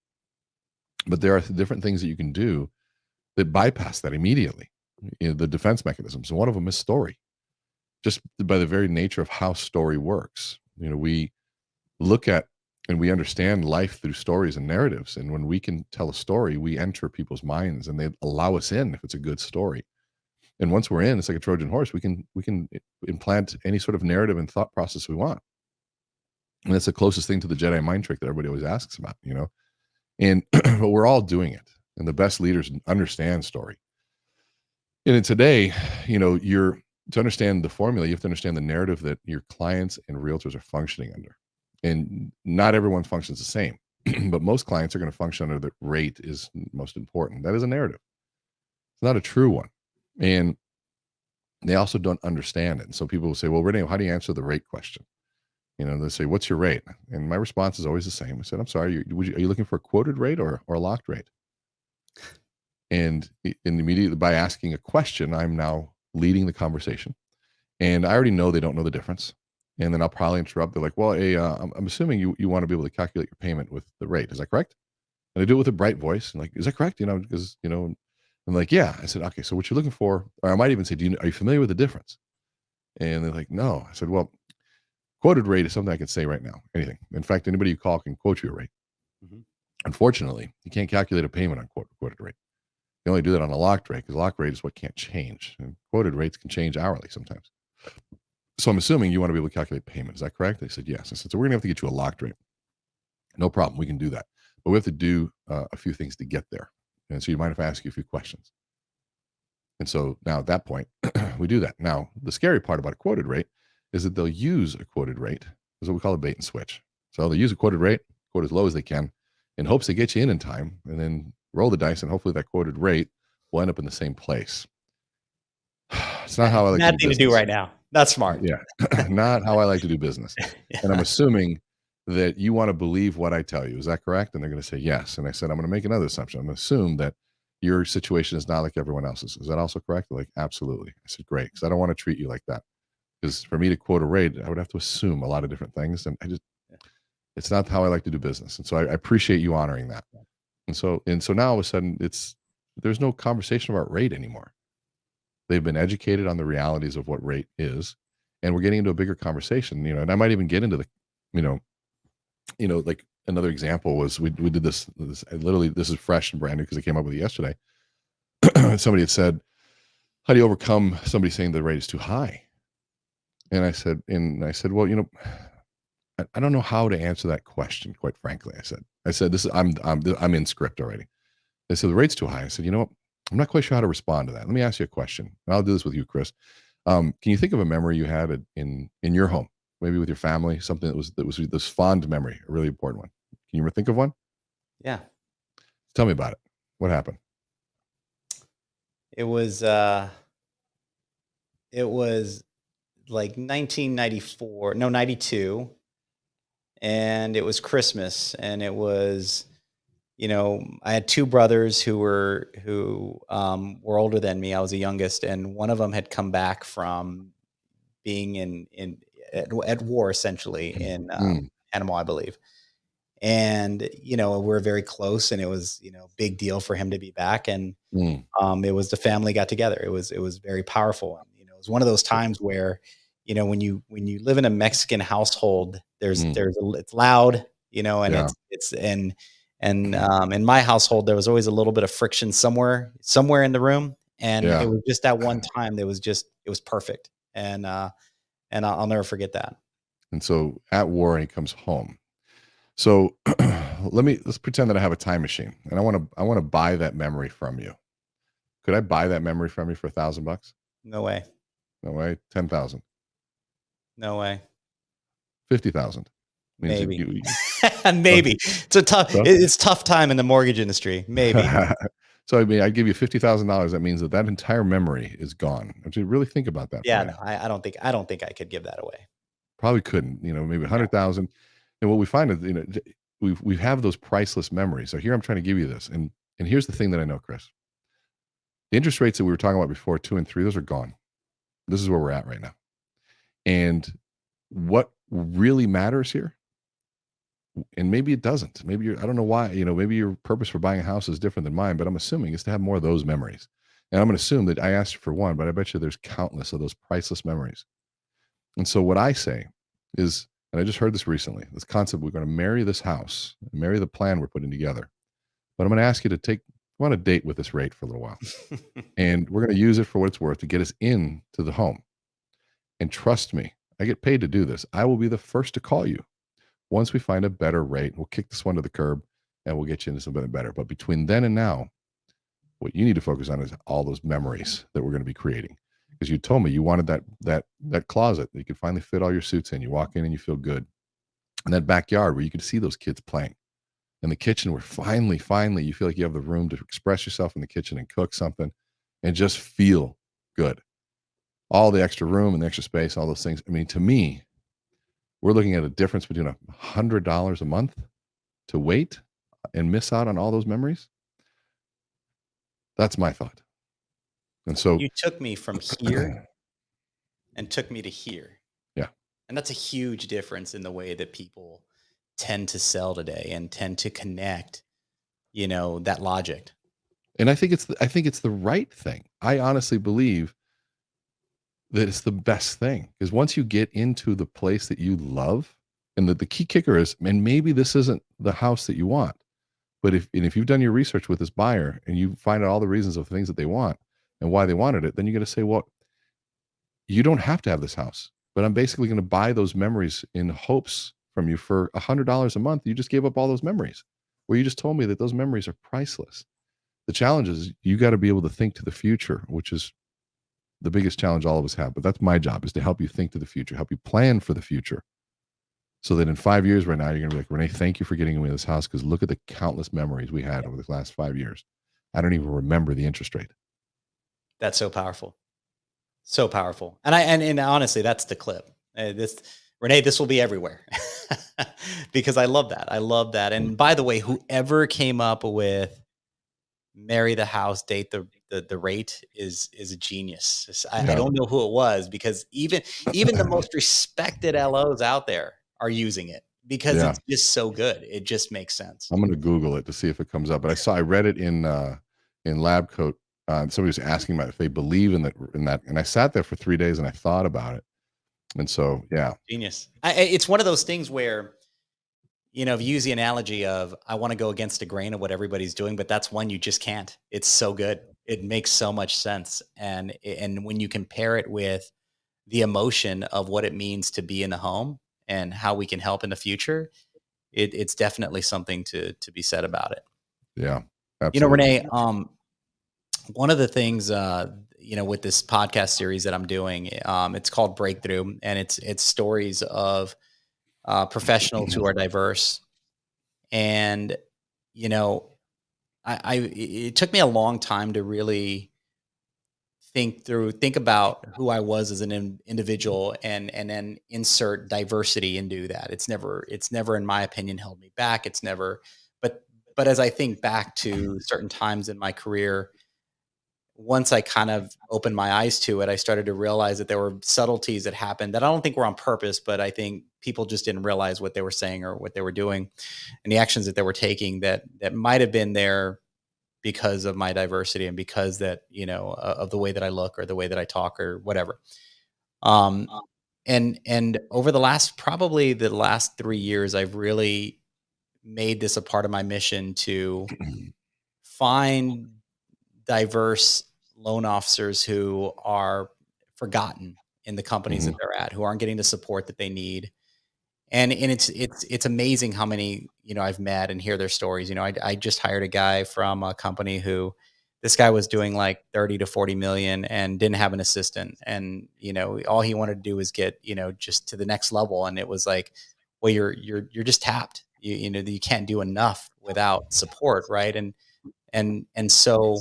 But there are different things that you can do that bypass that immediately. The defense mechanisms. And one of them is story. Just by the very nature of how story works. We look at and we understand life through stories and narratives. And when we can tell a story, we enter people's minds and they allow us in if it's a good story. And once we're in, it's like a Trojan horse. We can implant any sort of narrative and thought process we want. And that's the closest thing to the Jedi mind trick that everybody always asks about. And but we're all doing it. And the best leaders understand story. And in today, you're to understand the formula, you have to understand the narrative that your clients and realtors are functioning under. And not everyone functions the same, but most clients are going to function under the rate is most important. That is a narrative. It's not a true one. And they also don't understand it. And so people will say, well, Rene, how do you answer the rate question? They say, what's your rate? And my response is always the same. I said, I'm sorry, are you looking for a quoted rate or a locked rate? And immediately by asking a question, I'm now leading the conversation. And I already know they don't know the difference. And then I'll probably interrupt. They're like, well, hey, I'm assuming you want to be able to calculate your payment with the rate. Is that correct? And I do it with a bright voice. And like, is that correct? Because, I'm like, yeah. I said, okay, so what you're looking for, or I might even say, are you familiar with the difference? And they're like, no. I said, well, quoted rate is something I can say right now. Anything. In fact, anybody you call can quote you a rate. Mhm. Unfortunately, you can't calculate a payment on quoted rate. You only do that on a locked rate because locked rate is what can't change. And quoted rates can change hourly sometimes. So I'm assuming you want to be able to calculate payment. Is that correct? They said, yes. I said, so we're going to have to get you a locked rate. No problem. We can do that. But we have to do a few things to get there. And so you mind if I ask you a few questions? And so now at that point, we do that. Now, the scary part about a quoted rate is that they'll use a quoted rate. That's what we call a bait and switch. So they use a quoted rate, quote as low as they can, in hopes they get you in time, and then roll the dice, and hopefully that quoted rate will end up in the same place. It's not how I like to Bad do thing to do business. right now. Not smart. Yeah, not how I like to do business. And I'm assuming that you want to believe what I tell you. Is that correct? And they're going to say yes. And I said, I'm going to make another assumption. I'm going to assume that your situation is not like everyone else's. Is that also correct? They're like, absolutely. I said, great. Because I don't want to treat you like that. Because for me to quote a rate, I would have to assume a lot of different things. And it's not how I like to do business. And so I appreciate you honoring that. And so now all of a sudden there's no conversation about rate anymore. They've been educated on the realities of what rate is, and we're getting into a bigger conversation, and I might even get into the, like another example was we did this literally, this is fresh and brand new because I came up with it yesterday. Somebody had said, how do you overcome somebody saying the rate is too high? And I said, well, I don't know how to answer that question, quite frankly. I said, this is, I'm in script already. They said the rate's too high. I said, I'm not quite sure how to respond to that. Let me ask you a question. And I'll do this with you, Chris. Can you think of a memory you had in your home, maybe with your family, something that was this fond memory, a really important one? Can you ever think of one? Yeah. Tell me about it. What happened? It was like 1994, no, 92. And it was Christmas, and it was, I had two brothers who were older than me. I was the youngest, and one of them had come back from being at war, essentially, in Panama, I believe. And we're very close, and it was big deal for him to be back. And it was the family got together. It was very powerful. And, it was one of those times where when you live in a Mexican household, it's loud, and Yeah. in my household there was always a little bit of friction somewhere in the room, and Yeah. it was just that one time it was perfect, and I'll never forget that. And so at war, and he comes home. So let's pretend that I have a time machine, and I want to buy that memory from you. Could I buy that memory from you for $1,000? No way. No way. 10,000. No way. 50,000. Maybe. Maybe. It's tough time in the mortgage industry. Maybe. So I mean, I give you $50,000. That means that entire memory is gone. Don't you really think about that? Yeah, no, I don't think I could give that away. Probably couldn't. Maybe 100,000. And what we find is, we have those priceless memories. So here I'm trying to give you this, and here's the thing that I know, Chris. The interest rates that we were talking about before, 2 and 3, those are gone. This is where we're at right now. And what really matters here, and maybe it doesn't. Maybe I don't know why, maybe your purpose for buying a house is different than mine, but I'm assuming it's to have more of those memories. And I'm going to assume that I asked you for one, but I bet you there's countless of those priceless memories. And so what I say is, and I just heard this recently, this concept, we're going to marry this house, marry the plan we're putting together. But I'm going to ask you to go on a date with this rate for a little while. And we're going to use it for what it's worth to get us into the home. And trust me, I get paid to do this. I will be the first to call you once we find a better rate. We'll kick this one to the curb, and we'll get you into something better. But between then and now, what you need to focus on is all those memories that we're going to be creating. Because you told me you wanted that closet that you could finally fit all your suits in. You walk in and you feel good. And that backyard where you could see those kids playing. And the kitchen where finally you feel like you have the room to express yourself in the kitchen and cook something and just feel good. All the extra room and the extra space, all those things. I mean, to me, we're looking at a difference between $100 a month to wait and miss out on all those memories. That's my thought. And so you took me from here and took me to here. Yeah. And that's a huge difference in the way that people tend to sell today and tend to connect, that logic. And I think it's the right thing. I honestly believe that it's the best thing, because once you get into the place that you love, and the key kicker is, and maybe this isn't the house that you want, but if you've done your research with this buyer and you find out all the reasons of things that they want and why they wanted it, then you're going to say, well, you don't have to have this house, but I'm basically going to buy those memories in hopes from you for $100 a month. You just gave up all those memories, where you just told me that those memories are priceless. The challenge is you got to be able to think to the future, which is the biggest challenge all of us have. But that's my job, is to help you think to the future, help you plan for the future. So that in 5 years right now, you're going to be like, Renee, thank you for getting me this house, because look at the countless memories we had over the last 5 years. I don't even remember the interest rate. That's so powerful. So powerful. And honestly, that's the clip. This Renee, this will be everywhere. Because I love that. I love that. And by the way, whoever came up with marry the house, date the rate is a genius. I Yeah. don't know who it was, because even the most respected LOs out there are using it, because Yeah. it's just so good. It just makes sense. I'm going to Google it to see if it comes up. But I read it in Lab Coat. Somebody was asking about if they believe in that. And I sat there for 3 days and I thought about it. And so, yeah. Genius. It's one of those things where, if you use the analogy of, I want to go against the grain of what everybody's doing, but that's one you just can't. It's so good. It makes so much sense. And when you compare it with the emotion of what it means to be in the home and how we can help in the future, it's definitely something to be said about it. Yeah, absolutely. Renee, one of the things, with this podcast series that I'm doing, it's called Breakthrough, and it's stories of professionals who are diverse. And, you know, it took me a long time to really think about who I was as an individual, and then insert diversity into that. It's never, in my opinion, held me back. It's never, but as I think back to certain times in my career, once I kind of opened my eyes to it, I started to realize that there were subtleties that happened that I don't think were on purpose, but I think people just didn't realize what they were saying or what they were doing, and the actions that they were taking that might have been there because of my diversity, and because that, of the way that I look or the way that I talk or whatever. Um, and over probably the last 3 years, I've really made this a part of my mission to find diverse loan officers who are forgotten in the companies that Mhm. they're at, who aren't getting the support that they need. And it's amazing how many, I've met and hear their stories. I just hired a guy from a company who, this guy was doing like 30 to 40 million and didn't have an assistant. And, all he wanted to do was get, just to the next level. And it was like, well, you're just tapped. You can't do enough without support. Right. And so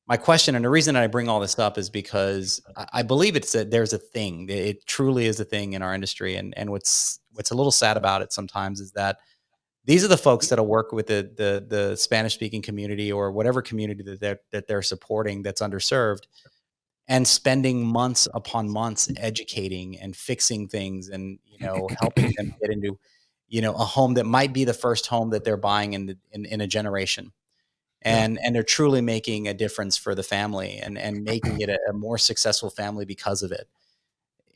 my question, and the reason I bring all this up, is because I believe there's a thing. It truly is a thing in our industry. And what's a little sad about it sometimes is that these are the folks that'll work with the Spanish speaking community, or whatever community that they're supporting that's underserved, and spending months upon months educating and fixing things, and helping them get into a home that might be the first home that they're buying in a generation. Yeah. And they're truly making a difference for the family, and making it a more successful family because of it.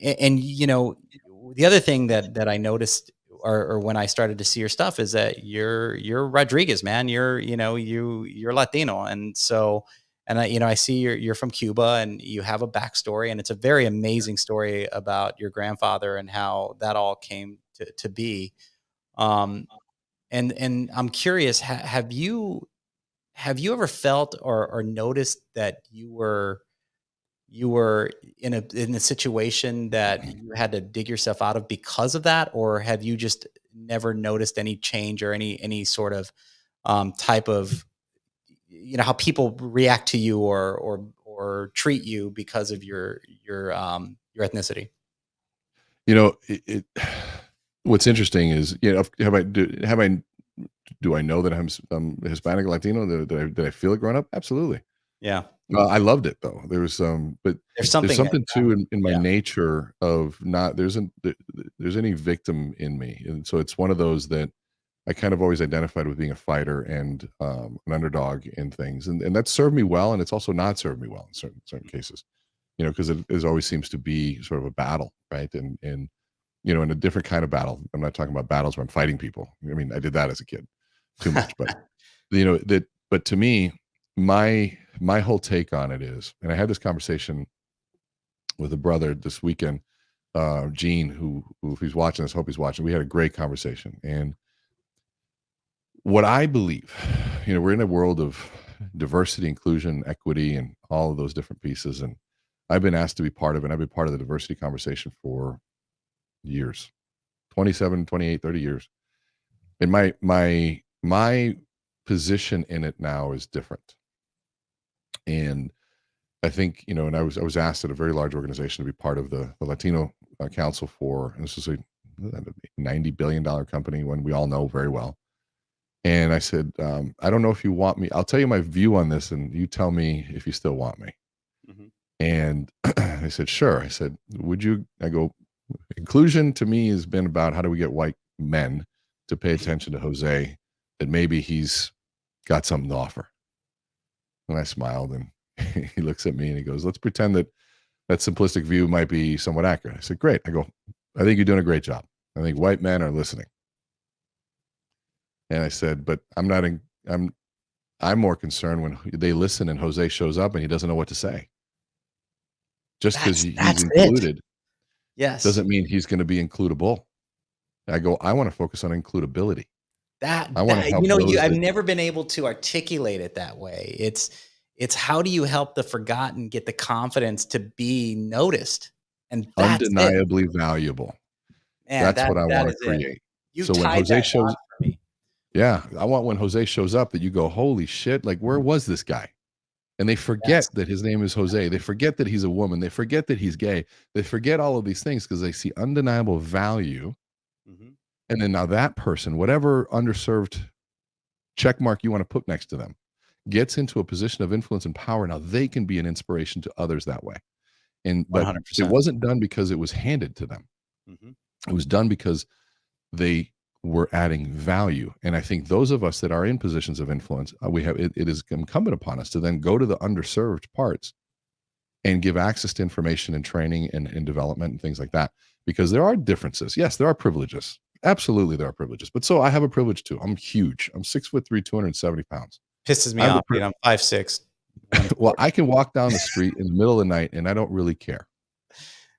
And the other thing that I noticed, or when I started to see your stuff, is that you're Rodriguez, man. You're Latino. And so, and I see you're from Cuba, and you have a backstory, and it's a very amazing story about your grandfather and how that all came to be. Um, and I'm curious, have you ever felt or noticed that you were in a situation that you had to dig yourself out of because of that? Or have you just never noticed any change, or any sort of type of, how people react to you, or treat you because of your ethnicity? It what's interesting is, do I know that I'm Hispanic, Latino? Did I feel it growing up? Absolutely. Yeah. I loved it though. There was but There's there's something that, something too in my yeah. nature of not there's any victim in me, and so it's one of those that I kind of always identified with being a fighter and an underdog in things, and that served me well, and it's also not served me well in certain cases, because it always seems to be sort of a battle, right? And in a different kind of battle. I'm not talking about battles where I'm fighting people. I mean, I did that as a kid too much, but but to me, my whole take on it is, and I had this conversation with a brother this weekend, Gene, who if he's watching this, hope he's watching. We had a great conversation, and what I believe, we're in a world of diversity, inclusion, equity, and all of those different pieces. And I've been asked to be part of it. I've been part of the diversity conversation for years, 27, 28, 30 years. And my position in it now is different. And I think, and I was asked at a very large organization to be part of the Latino Council for, and this is a $90 billion company, one we all know very well. And I said, I don't know if you want me. I'll tell you my view on this, and you tell me if you still want me. Mm-hmm. And I said, sure. I said, would you? I go, inclusion to me has been about how do we get white men to pay attention to Jose, that maybe he's got something to offer. And I smiled, and he looks at me and he goes, let's pretend that simplistic view might be somewhat accurate. I said, great. I go, I think you're doing a great job. I think white men are listening. And I said, but I'm more concerned when they listen and Jose shows up and he doesn't know what to say. Just because he's included, yes, doesn't mean he's going to be includable. I go, I want to focus on includability. I want to help I've never been able to articulate it that way. It's how do you help the forgotten get the confidence to be noticed? And that's undeniably valuable. Man, that's what I want to create. So when Jose shows up, yeah, I want when Jose shows up that you go, holy shit, like where was this guy? And they forget that his name is Jose. They forget that he's a woman. They forget that he's gay. They forget all of these things because they see undeniable value. Mm-hmm. And then now that person, whatever underserved check mark you want to put next to them, gets into a position of influence and power. Now they can be an inspiration to others that way. But 100%. It wasn't done because it was handed to them. Mm-hmm. It was done because they were adding value. And I think those of us that are in positions of influence, it is incumbent upon us to then go to the underserved parts and give access to information and training and development and things like that. Because there are differences. Yes, there are privileges. Absolutely, there are privileges. But so I have a privilege too. I'm huge. I'm 6'3", 270 pounds. Pisses me off. I'm 5'6". Well, I can walk down the street in the middle of the night and I don't really care.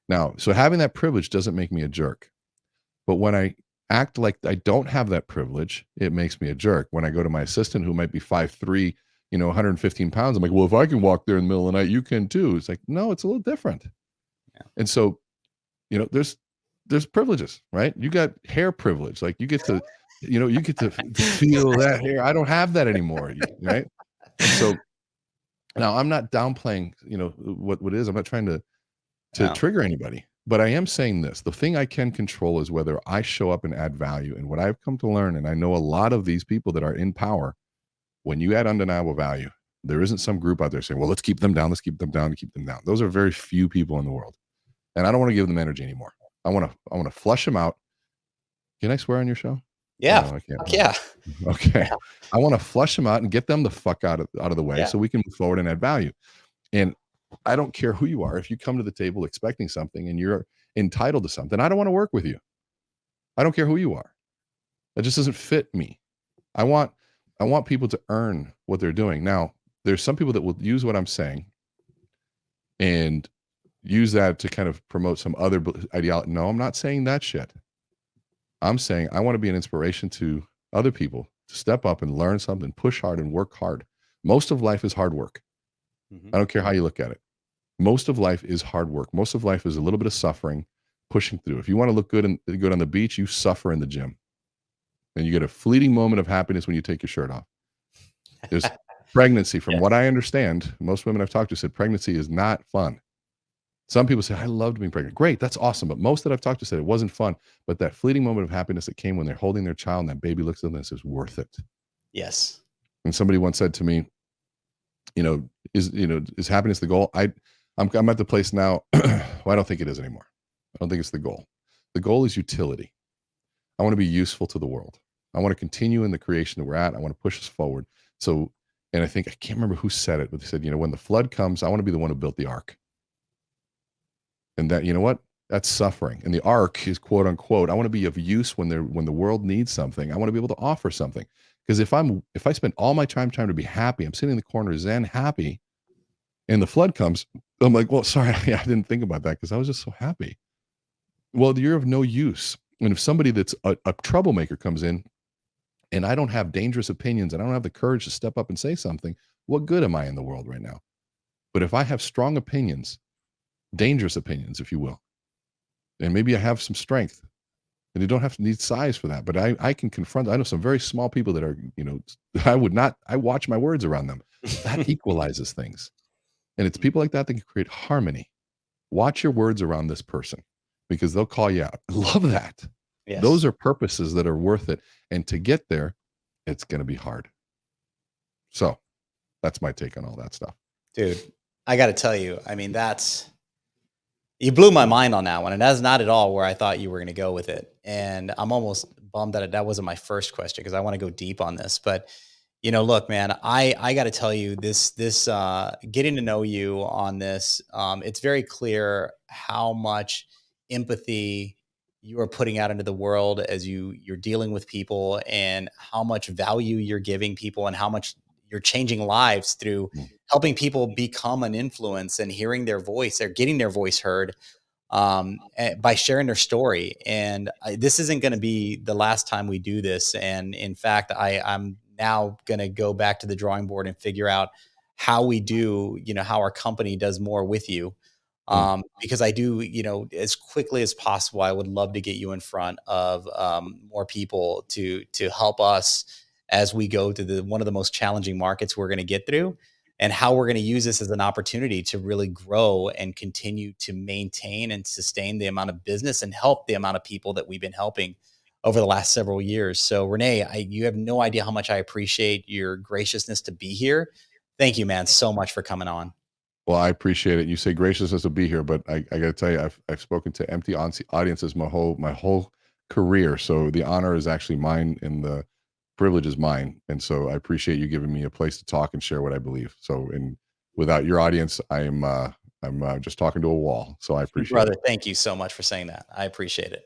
Now, so having that privilege doesn't make me a jerk. But when I act like I don't have that privilege, it makes me a jerk. When I go to my assistant who might be 5'3", 115 pounds, I'm like, well, if I can walk there in the middle of the night, you can too. It's like, no, it's a little different. Yeah. And so, there's privileges, right? You got hair privilege. Like you get to, you get to feel that hair. I don't have that anymore. Right. And so now I'm not downplaying, what it is. I'm not trying to trigger anybody. But I am saying this, the thing I can control is whether I show up and add value. And what I've come to learn, and I know a lot of these people that are in power, when you add undeniable value, there isn't some group out there saying, well, let's keep them down, keep them down. Those are very few people in the world. And I don't want to give them energy anymore. I want to flush them out. Can I swear on your show? Yeah. No, I can't. Yeah. Okay. Yeah. I want to flush them out and get them the fuck out of the way so we can move forward and add value. And I don't care who you are. If you come to the table expecting something and you're entitled to something, I don't want to work with you. I don't care who you are. That just doesn't fit me. I want people to earn what they're doing. Now, there's some people that will use what I'm saying and use that to kind of promote some other ideology. No, I'm not saying that shit. I'm saying I want to be an inspiration to other people to step up and learn something, push hard and work hard. Most of life is hard work. Mm-hmm. I don't care how you look at it. Most of life is hard work. Most of life is a little bit of suffering, pushing through. If you want to look good on the beach, you suffer in the gym. And you get a fleeting moment of happiness when you take your shirt off. There's pregnancy, from what I understand, most women I've talked to said pregnancy is not fun. Some people say, I loved being pregnant. Great, that's awesome. But most that I've talked to said it wasn't fun. But that fleeting moment of happiness that came when they're holding their child and that baby looks at them and says, worth it. Yes. And somebody once said to me, is happiness the goal? I'm at the place now. Well, I don't think it is anymore. I don't think it's the goal. The goal is utility. I want to be useful to the world. I want to continue in the creation that we're at. I want to push us forward. So, and I think, I can't remember who said it, but they said, when the flood comes, I want to be the one who built the ark. And that, that's suffering. And the ark is quote unquote, I want to be of use when the world needs something. I want to be able to offer something. Because if I spend all my time trying to be happy, I'm sitting in the corner zen happy, and the flood comes, I'm like, well, sorry, I didn't think about that because I was just so happy. Well, you're of no use. And if somebody that's a troublemaker comes in and I don't have dangerous opinions and I don't have the courage to step up and say something, what good am I in the world right now? But if I have strong opinions, dangerous opinions, if you will, and maybe I have some strength, and you don't have to need size for that, but I can confront. I know some very small people that are, I would not. I watch my words around them. That equalizes things, and it's people like that that can create harmony. Watch your words around this person because they'll call you out. I love that. Those Yes. are purposes that are worth it, and to get there, it's going to be hard. So that's my take on all that stuff. Dude, I got to tell you, I mean, you blew my mind on that one. And that's not at all where I thought you were going to go with it. And I'm almost bummed that that wasn't my first question because I want to go deep on this. But, look, man, I got to tell you getting to know you on this, it's very clear how much empathy you are putting out into the world as you're dealing with people, and how much value you're giving people, and how much you're changing lives through Mm. helping people become an influence and hearing their voice or getting their voice heard, by sharing their story. And this isn't going to be the last time we do this. And in fact, I'm now going to go back to the drawing board and figure out how we do, how our company does more with you. Mm. Because I do, as quickly as possible, I would love to get you in front of more people to help us as we go to one of the most challenging markets we're going to get through, and how we're going to use this as an opportunity to really grow and continue to maintain and sustain the amount of business and help the amount of people that we've been helping over the last several years. So Renee, you have no idea how much I appreciate your graciousness to be here. Thank you, man, so much for coming on. Well, I appreciate it. You say graciousness to be here, but I got to tell you, I've spoken to empty audiences my whole career. So the honor is actually mine, and the privilege is mine. And so I appreciate you giving me a place to talk and share what I believe. So, and without your audience, I'm just talking to a wall. So I appreciate Brother, it. thank you so much for saying that. I appreciate it.